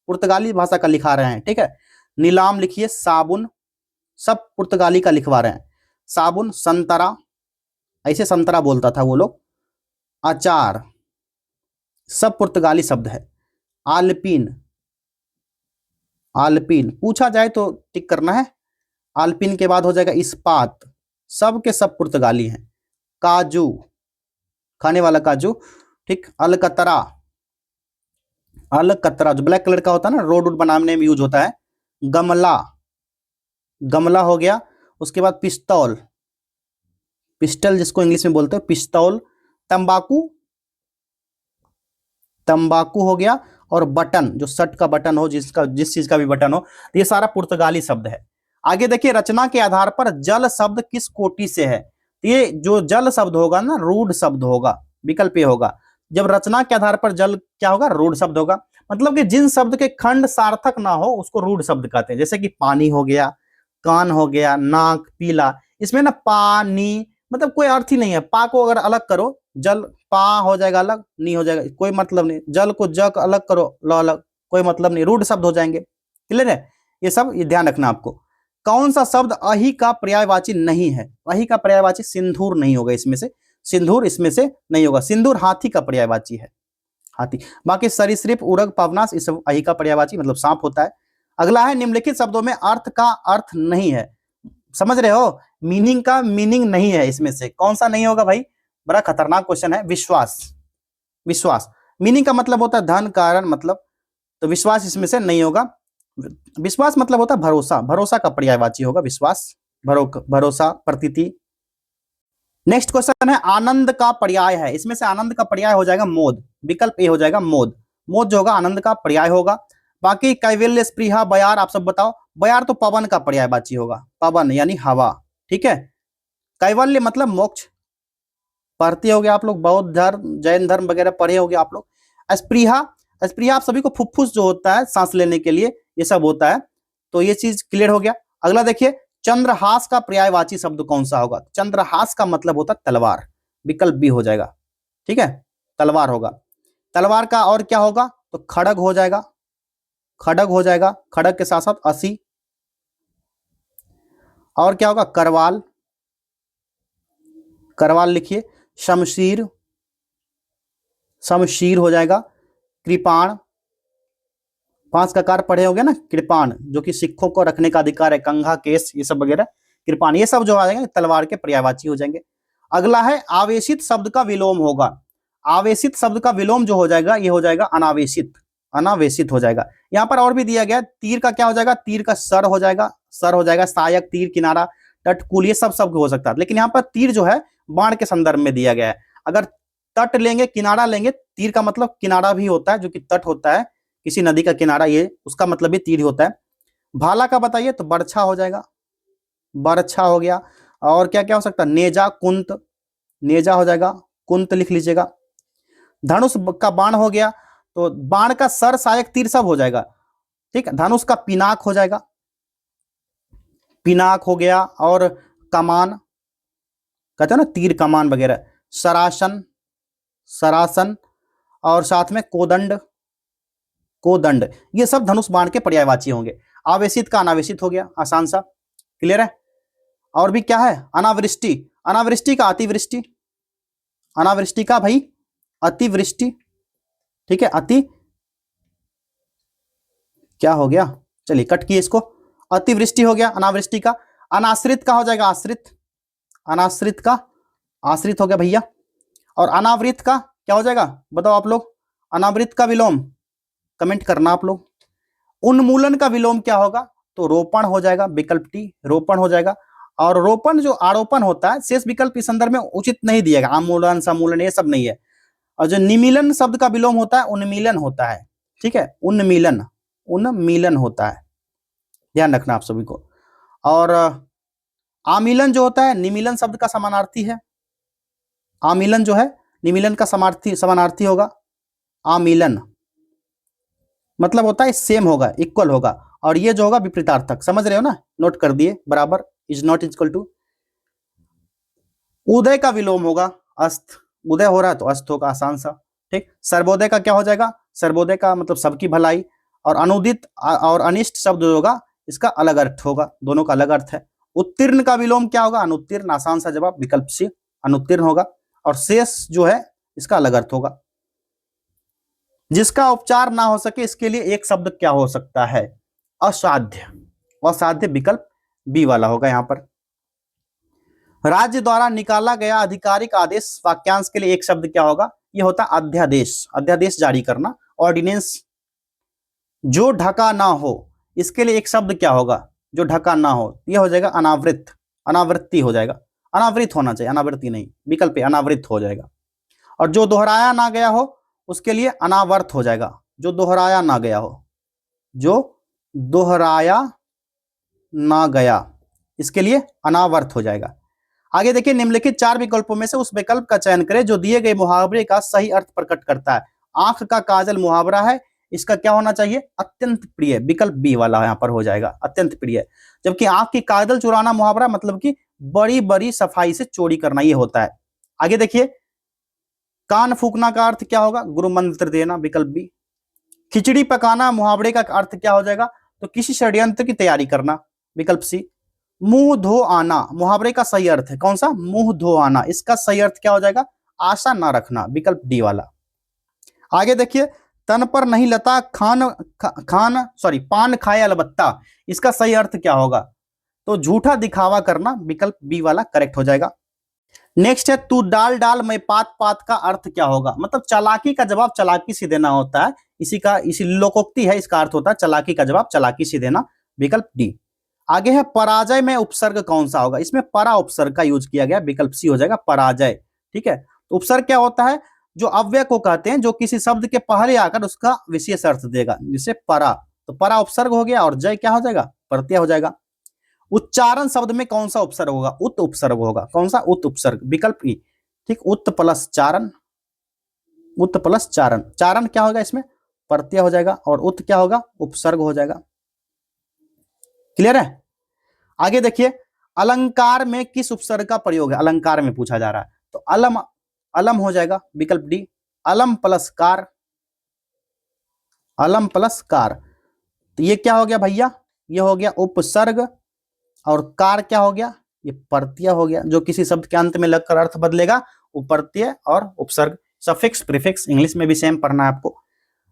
पुर्तगाली भाषा का लिखा रहे हैं, ठीक है, नीलाम लिखिए। साबुन, सब पुर्तगाली का लिखवा रहे हैं। साबुन, संतरा, ऐसे संतरा बोलता था वो लोग। अचार, सब पुर्तगाली शब्द है। आलपीन, आलपीन पूछा जाए तो टिक करना है। आलपीन के बाद हो जाएगा इस्पात, सब के सब पुर्तगाली हैं। काजू, खाने वाला काजू, ठीक। अलकतरा, अलकतरा जो ब्लैक कलर का होता है ना, रोड बनाने में यूज होता है। गमला, गमला हो गया। उसके बाद पिस्तौल, पिस्टल जिसको इंग्लिश में बोलते हैं, पिस्तौल। तंबाकू, तंबाकू हो गया। और बटन, जो शर्ट का बटन हो, जिसका जिस चीज का भी बटन हो, ये सारा पुर्तगाली शब्द है। आगे देखिए, रचना के आधार पर जल शब्द किस कोटि से है? ये जो जल शब्द होगा ना, रूढ़ शब्द होगा, विकल्प ये होगा। जब रचना के आधार पर जल क्या होगा? रूढ़ शब्द होगा। मतलब कि जिन शब्द के खंड सार्थक ना हो उसको रूढ़ शब्द कहते हैं। जैसे कि पानी हो गया, कान हो गया, नाक, पीला, इसमें ना पानी मतलब कोई अर्थ ही नहीं है। पा को अगर अलग करो, जल, पा हो जाएगा अलग, नी हो जाएगा, कोई मतलब नहीं। जल को ज को अलग करो, ल अलग, कोई मतलब नहीं, रूढ़ शब्द हो जाएंगे। क्लियर है? ये सब ये ध्यान रखना आपको। कौन सा शब्द अहि का पर्यायवाची नहीं है? अहि का पर्यायवाची सिंदूर नहीं होगा इसमें से, सिंदूर इसमें से नहीं होगा। सिंदूर हाथी का पर्यायवाची है, हाथी। बाकी सरीसृप, उरग, पवनास, इस सब अहि का पर्यायवाची मतलब सांप होता है। अगला है, निम्नलिखित शब्दों में अर्थ का अर्थ नहीं है। समझ रहे हो? मीनिंग का मीनिंग नहीं है, इसमें से कौन सा नहीं होगा भाई? बड़ा खतरनाक क्वेश्चन है। विश्वास, विश्वास मीनिंग का मतलब होता है धन, कारण, मतलब, तो विश्वास इसमें से नहीं होगा। विश्वास मतलब होता है भरोसा, भरोसा का पर्यायवाची होगा विश्वास, भरोसा, प्रतीति। नेक्स्ट क्वेश्चन है, आनंद का पर्याय है। इसमें से आनंद का पर्याय हो जाएगा मोद, विकल्प ए हो जाएगा मोद। मोद जो होगा आनंद का पर्याय होगा। बाकी कैवल्य, स्पृहा, बयार, आप सब बताओ। बयार तो पवन का पर्यायवाची होगा, पवन यानी हवा, ठीक है। कैवल्य मतलब मोक्ष, पढ़ते होगे आप लोग, बौद्ध धर्म, जैन धर्म वगैरह पढ़े होगे आप लोग। स्पृहा, स्पृहा आप सभी को फुफ्फुस जो होता है सांस लेने के लिए, ये सब होता है, तो ये चीज क्लियर हो गया। अगला देखिए, चंद्रहास का पर्यायवाची शब्द कौन सा होगा? चंद्रहास का मतलब होता है तलवार, विकल्प बी हो जाएगा। ठीक है, तलवार होगा। तलवार का और क्या होगा, तो खड़ग हो जाएगा, खड़ग हो जाएगा, खड़ग के साथ साथ असी। और क्या होगा, करवाल, करवाल लिखिए। शमशीर, शमशीर हो जाएगा। कृपाण, 5 ककार पढ़े होंगे ना, कृपाण जो कि सिखों को रखने का अधिकार है, कंघा, केस, ये सब वगैरह, कृपाण, ये सब जो आ जाएंगे तलवार के पर्यायवाची हो जाएंगे। अगला है आवेशित शब्द का विलोम होगा। आवेशित शब्द का विलोम जो हो जाएगा ये हो जाएगा अनावेशित, अनावेशित हो जाएगा। यहां पर और भी दिया गया, तीर का क्या हो जाएगा, तीर का सर हो जाएगा, सर हो जाएगा। सहायक, तीर, किनारा, तट, कुल, ये सब हो सकता है, लेकिन यहाँ पर तीर जो है बाण के संदर्भ में दिया गया है। अगर तट लेंगे, किनारा लेंगे, तीर का मतलब किनारा भी होता है जो कि तट होता है, किसी नदी का किनारा, ये उसका मतलब भी तीर होता है। भाला का बताइए तो बरछा हो जाएगा, बरछा हो गया। और क्या क्या हो सकता है, नेजा, कुंत, नेजा हो जाएगा, कुंत लिख लीजिएगा। धनुष का बाण हो गया, तो बाण का सर, सहायक, तीर सब हो जाएगा, ठीक है। धनुष का पिनाक हो जाएगा, पिनाक हो गया। और कमान, कहते हैं ना तीर कमान वगैरह। सरासन, सरासन। और साथ में कोदंड, कोदंड, ये सब धनुष बाण के पर्यायवाची होंगे। आवेशित का अनावेशित हो गया, आसान सा, क्लियर है। और भी क्या है, अनावृष्टि, अनावृष्टि का अतिवृष्टि, अनावृष्टि का भाई अतिवृष्टि, ठीक है। अति क्या हो गया, चलिए कट किए इसको, अतिवृष्टि हो गया अनावृष्टि का। अनाश्रित का हो जाएगा आश्रित, अनाश्रित का आश्रित हो गया भैया। और अनावृत का क्या हो जाएगा, बताओ आप लोग, अनावृत का विलोम कमेंट करना आप लोग। उन्मूलन का विलोम क्या होगा, तो रोपण हो जाएगा, विकल्प टी, रोपण हो जाएगा। और रोपण जो आरोपण होता है, शेष विकल्प इस संदर्भ में उचित नहीं दिया गया, आमूलन, समूलन, ये सब नहीं है। और जो निमीलन शब्द का विलोम होता है, उन्मीलन होता है, ठीक है, उन्मीलन, उन्मीलन होता है, ध्यान रखना आप सभी को। और आमीलन जो होता है निमीलन शब्द का समानार्थी है, आमीलन जो है निमीलन का समानार्थी होगा। आमीलन मतलब होता है सेम होगा, इक्वल होगा। और ये जो होगा विपरीतार्थक, समझ रहे हो ना, नोट कर दिए बराबर, इज नॉट इक्वल टू। उदय का विलोम होगा अस्त, उदय हो रहा है तो अस्त होगा, आसान सा, ठीक। सर्वोदय का क्या हो जाएगा, सर्वोदय का मतलब सबकी भलाई। और अनुदित और अनिष्ट शब्द जो होगा इसका अलग अर्थ होगा, दोनों का अलग अर्थ है। उत्तीर्ण का विलोम क्या होगा, अनुत्तीर्ण, आसान सा जवाब, विकल्प सी, अनुत्तीर्ण होगा। और शेष जो है इसका अलग अर्थ होगा। जिसका उपचार ना हो सके, इसके लिए एक शब्द क्या हो सकता है, असाध्य, असाध्य विकल्प बी वाला होगा। यहां पर राज्य द्वारा निकाला गया आधिकारिक आदेश, वाक्यांश के लिए एक शब्द क्या होगा, यह होता है अध्यादेश, अध्यादेश जारी करना, ऑर्डिनेंस। जो ढका ना हो, इसके लिए एक शब्द क्या होगा, जो ढका ना हो, यह हो जाएगा अनावृत, अनावृत्ति हो जाएगा, अनावृत होना चाहिए, अनावृत्ति नहीं, विकल्प अनावृत हो जाएगा। और जो दोहराया ना गया हो उसके लिए अनावर्त हो जाएगा, जो दोहराया ना गया हो, जो दोहराया ना गया, इसके लिए अनावर्त हो जाएगा। आगे देखिए, निम्नलिखित 4 विकल्पों में से उस विकल्प का चयन करें जो दिए गए मुहावरे का सही अर्थ प्रकट करता है। आंख का काजल मुहावरा है, इसका क्या होना चाहिए, अत्यंत प्रिय, विकल्प बी वाला यहां पर हो जाएगा, अत्यंत प्रिय। जबकि आंख की काजल चुराना मुहावरा मतलब कि बड़ी बड़ी सफाई से चोरी करना, ये होता है। आगे देखिए, कान फूकना का अर्थ क्या होगा, गुरु मंत्र देना, विकल्प बी। खिचड़ी पकाना मुहावरे का अर्थ क्या हो जाएगा, तो किसी षड्यंत्र की तैयारी करना, विकल्प सी। मुंह धो आना मुहावरे का सही अर्थ है, कौन सा, मुंह धो आना, इसका सही अर्थ क्या हो जाएगा, आशा ना रखना, विकल्प डी वाला। आगे देखिए, तन पर नहीं लता पान खाए अलबत्ता, इसका सही अर्थ क्या होगा, तो झूठा दिखावा करना, विकल्प बी वाला करेक्ट हो जाएगा। नेक्स्ट है, तू डाल डाल मैं पात पात का अर्थ क्या होगा, मतलब चालाकी का जवाब चालाकी से देना होता है, इसी लोकोक्ति है, इसका अर्थ होता है चालाकी का जवाब चालाकी से देना, विकल्प डी। आगे है, पराजय में उपसर्ग कौन सा होगा, इसमें परा उपसर्ग का यूज किया गया, विकल्प सी हो जाएगा, पराजय, ठीक है। तो उपसर्ग क्या होता है, जो अव्यय को कहते हैं, जो किसी शब्द के पहले आकर उसका विशेष अर्थ देगा, जिसे परा, तो परा उपसर्ग हो गया, और जय क्या हो जाएगा, प्रत्यय हो जाएगा। उच्चारण शब्द में कौन सा उपसर्ग होगा, उत उपसर्ग होगा, कौन सा, उत उपसर्ग, विकल्प ई, ठीक। उत प्लस चारण, उत प्लस चारण, चारण क्या होगा इसमें, प्रत्यय हो जाएगा, और उत क्या होगा, उपसर्ग हो जाएगा, क्लियर है। आगे देखिए, अलंकार में किस उपसर्ग का प्रयोग है, अलंकार में पूछा जा रहा है, तो अलम अलम हो जाएगा विकल्प डी, अलम प्लस कार, अलम प्लस कार। तो ये क्या हो गया भैया, ये हो गया उपसर्ग, और कार क्या हो गया, ये प्रत्यय हो गया, जो किसी शब्द के अंत में लगकर अर्थ बदलेगा वो प्रत्यय और उपसर्ग, सफिक्स प्रीफिक्स, इंग्लिश में भी सेम पढ़ना है आपको।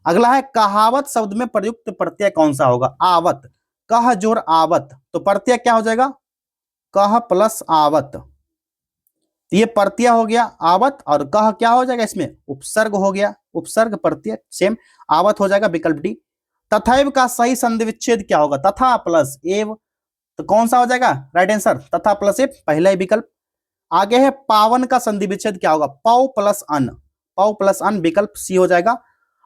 अगला है कहावत शब्द में प्रयुक्त प्रत्यय कौन सा होगा, आवत, कह जोर आवत, तो प्रत्यय क्या हो जाएगा, कह प्लस आवत, ये प्रत्यय हो गया आवत, और कह क्या हो जाएगा, इसमें उपसर्ग हो गया, उपसर्ग प्रत्यय सेम, आवत हो जाएगा विकल्प डी। तथैव का सही संधि विच्छेद क्या होगा, तथा प्लस एव, तो कौन सा हो जाएगा राइट आंसर, तथा प्लस एव, पहला ही विकल्प। आगे है पावन का संधि विच्छेद क्या होगा, पौ प्लस अन, पौ प्लस अन, विकल्प सी हो जाएगा।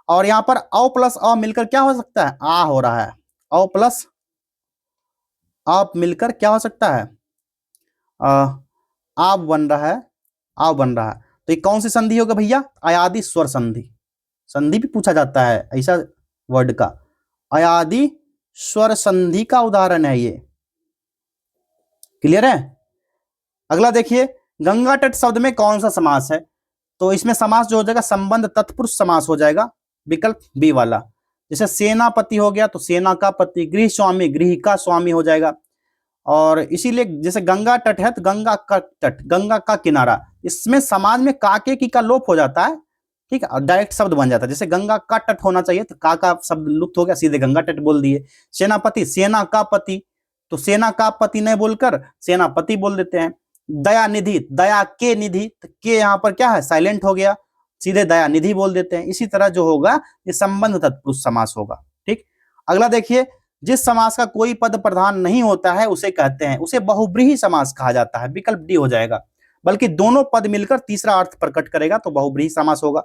और यहां पर औ प्लस अ मिलकर क्या हो सकता है, आ हो रहा है, औ प्लस अ मिलकर क्या हो सकता है, आप बन रहा है, आप बन रहा है, तो ये कौन सी संधि होगा भैया, अयादि स्वर संधि, संधि भी पूछा जाता है ऐसा वर्ड का, अयादि स्वर संधि का उदाहरण है ये, क्लियर है। अगला देखिए, गंगा तट शब्द में कौन सा समास है, तो इसमें समास जो हो जाएगा संबंध तत्पुरुष समास हो जाएगा, विकल्प बी वाला। जैसे सेनापति हो गया तो सेना का पति, गृह स्वामी गृह का स्वामी हो जाएगा। और इसीलिए जैसे गंगा तट है तो गंगा का तट, गंगा का किनारा, इसमें समाज में काके की का लोप हो जाता है, ठीक है, डायरेक्ट शब्द बन जाता है। जैसे गंगा का तट होना चाहिए तो का शब्द लुप्त हो गया, सीधे गंगा तट बोल दिए। सेनापति सेना का पति, तो सेना का पति नहीं बोलकर सेनापति बोल देते हैं। दया निधि, दया के निधि, तो के यहाँ पर क्या है साइलेंट हो गया, सीधे दया निधि बोल देते हैं। इसी तरह जो होगा ये संबंध तत्पुरुष समास होगा, ठीक। अगला देखिए, जिस समास का कोई पद प्रधान नहीं होता है उसे कहते हैं, उसे बहुब्रीहि समास कहा जाता है, विकल्प डी हो जाएगा। बल्कि दोनों पद मिलकर तीसरा अर्थ प्रकट करेगा तो बहुब्रीहि समास होगा।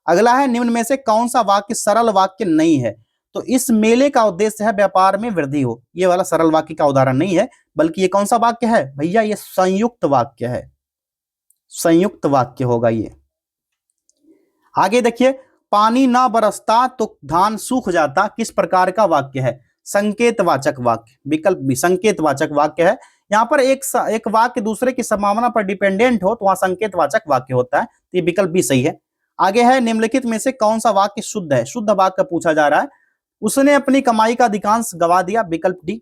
अगला है, निम्न में से कौन सा वाक्य सरल वाक्य नहीं है, तो इस मेले का उद्देश्य है व्यापार में वृद्धि हो, ये वाला सरल वाक्य का उदाहरण नहीं है, बल्कि ये कौन सा वाक्य है भैया, ये संयुक्त वाक्य है, संयुक्त वाक्य होगा ये। आगे देखिए, पानी ना बरसता तो धान सूख जाता, किस प्रकार का वाक्य है, संकेतवाचक वाक्य, विकल्प बी संकेतवाचक वाक्य है। यहां पर एक वाक्य दूसरे की संभावना पर डिपेंडेंट हो तो वहां संकेतवाचक वाक्य होता है, तो ये विकल्प भी सही है। आगे है, निम्नलिखित में से कौन सा वाक्य शुद्ध है, शुद्ध वाक्य पूछा जा रहा है। उसने अपनी कमाई का अधिकांश गवा दिया, विकल्प डी।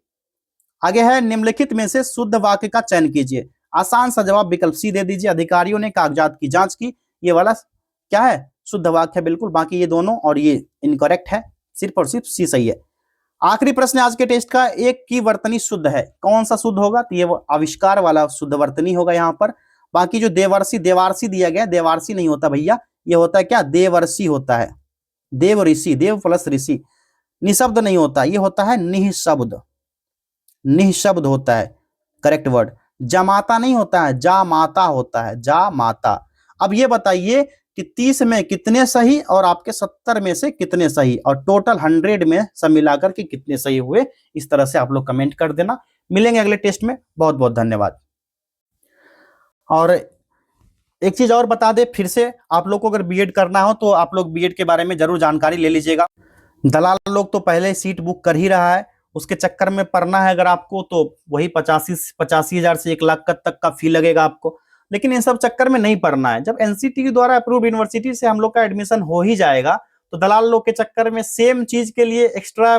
आगे है, निम्नलिखित में से शुद्ध वाक्य का चयन कीजिए, आसान सा जवाब विकल्प सी दे दीजिए, अधिकारियों ने कागजात की जांच की, ये वाला क्या है शुद्ध वाक्य है बिल्कुल, बाकी ये दोनों और ये इनकरेक्ट है, सिर्फ और सिर्फ सी सही है। आखिरी प्रश्न आज के टेस्ट का, एक की वर्तनी शुद्ध है, कौन सा शुद्ध होगा, तो ये आविष्कार वाला शुद्ध वर्तनी होगा यहाँ पर। बाकी जो देवर्षि देवारसी दिया गया, देवारसी नहीं होता भैया, ये होता है क्या देवर्षि होता है, देव ऋषि, देव प्लस ऋषि, निशब्द नहीं होता, ये होता है निःशब्द, निःशब्द होता है करेक्ट वर्ड। जामाता नहीं होता है, जामाता होता है, जामाता। अब ये बताइए कि 30 में कितने सही और आपके 70 में से कितने सही, और टोटल 100 में सब मिलाकर के कितने सही हुए, इस तरह से आप लोग कमेंट कर देना। मिलेंगे अगले टेस्ट में, बहुत बहुत धन्यवाद। और एक चीज और बता दे फिर से, आप लोग को अगर बीएड करना हो तो आप लोग बीएड के बारे में जरूर जानकारी ले लीजिएगा। दलाल लोग तो पहले सीट बुक कर ही रहा है, उसके चक्कर में पढ़ना है अगर आपको तो वही 85,000 से 1 लाख तक का फी लगेगा आपको। लेकिन इन सब चक्कर में नहीं पढ़ना है, जब एनसीटी द्वारा अप्रूव्ड यूनिवर्सिटी से हम लोग का एडमिशन हो ही जाएगा तो दलाल लोग के चक्कर में सेम चीज के लिए एक्स्ट्रा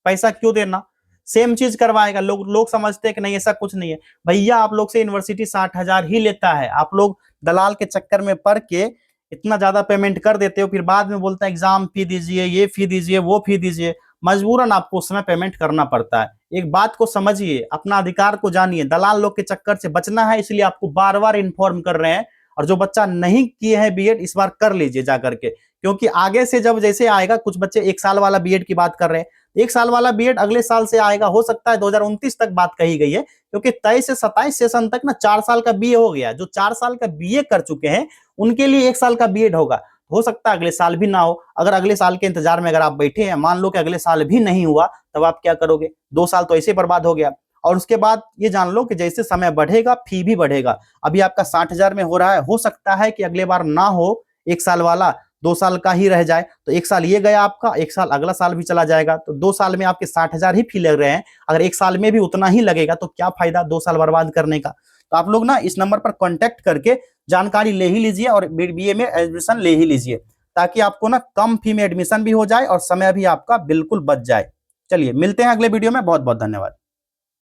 पैसा क्यों देना, सेम चीज करवाएगा। लोग समझते हैं कि नहीं ऐसा कुछ नहीं है भैया, आप लोग से यूनिवर्सिटी 60,000 ही लेता है, आप लोग दलाल के चक्कर में पढ़ के इतना ज्यादा पेमेंट कर देते हो, फिर बाद में बोलते हैं एग्जाम फी दीजिए, ये फी दीजिए, वो फी दीजिए, मजबूरन आपको उस समय पेमेंट करना पड़ता है। एक बात को समझिए, अपना अधिकार को जानिए, दलाल लोग के चक्कर से बचना है, इसलिए आपको बार बार इन्फॉर्म कर रहे हैं। और जो बच्चा नहीं किए हैं बीएड, इस बार कर लीजिए जा करके, क्योंकि आगे से जब जैसे आएगा, कुछ बच्चे 1 साल वाला बीएड की बात कर रहे हैं, 1 साल वाला बीएड अगले साल से आएगा, हो सकता है 2029 तक बात कही गई है, क्योंकि 23 से 27 सेशन तक ना 4 साल का बीए हो गया। जो 4 साल का बीए कर चुके हैं उनके लिए 1 साल का बीएड होगा, हो सकता है अगले साल भी ना हो। अगर अगले साल के इंतजार में अगर आप बैठे हैं, मान लो कि अगले साल भी नहीं हुआ, तब आप क्या करोगे, 2 साल तो ऐसे बर्बाद हो गया। और उसके बाद ये जान लो कि जैसे समय बढ़ेगा फी भी बढ़ेगा। अभी आपका 60,000 में हो रहा है, हो सकता है कि अगले बार ना हो 1 साल वाला, 2 साल का ही रह जाए, तो 1 साल ये गया आपका, 1 साल अगला साल भी चला जाएगा, तो 2 साल में आपके 60,000 ही फी लग रहे हैं। अगर 1 साल में भी उतना ही लगेगा तो क्या फायदा 2 साल बर्बाद करने का। तो आप लोग ना इस नंबर पर कांटेक्ट करके जानकारी ले ही लीजिए और बीए में एडमिशन ले ही लीजिए, ताकि आपको ना कम फी में एडमिशन भी हो जाए और समय भी आपका बिल्कुल बच जाए। चलिए मिलते हैं अगले वीडियो में, बहुत बहुत धन्यवाद।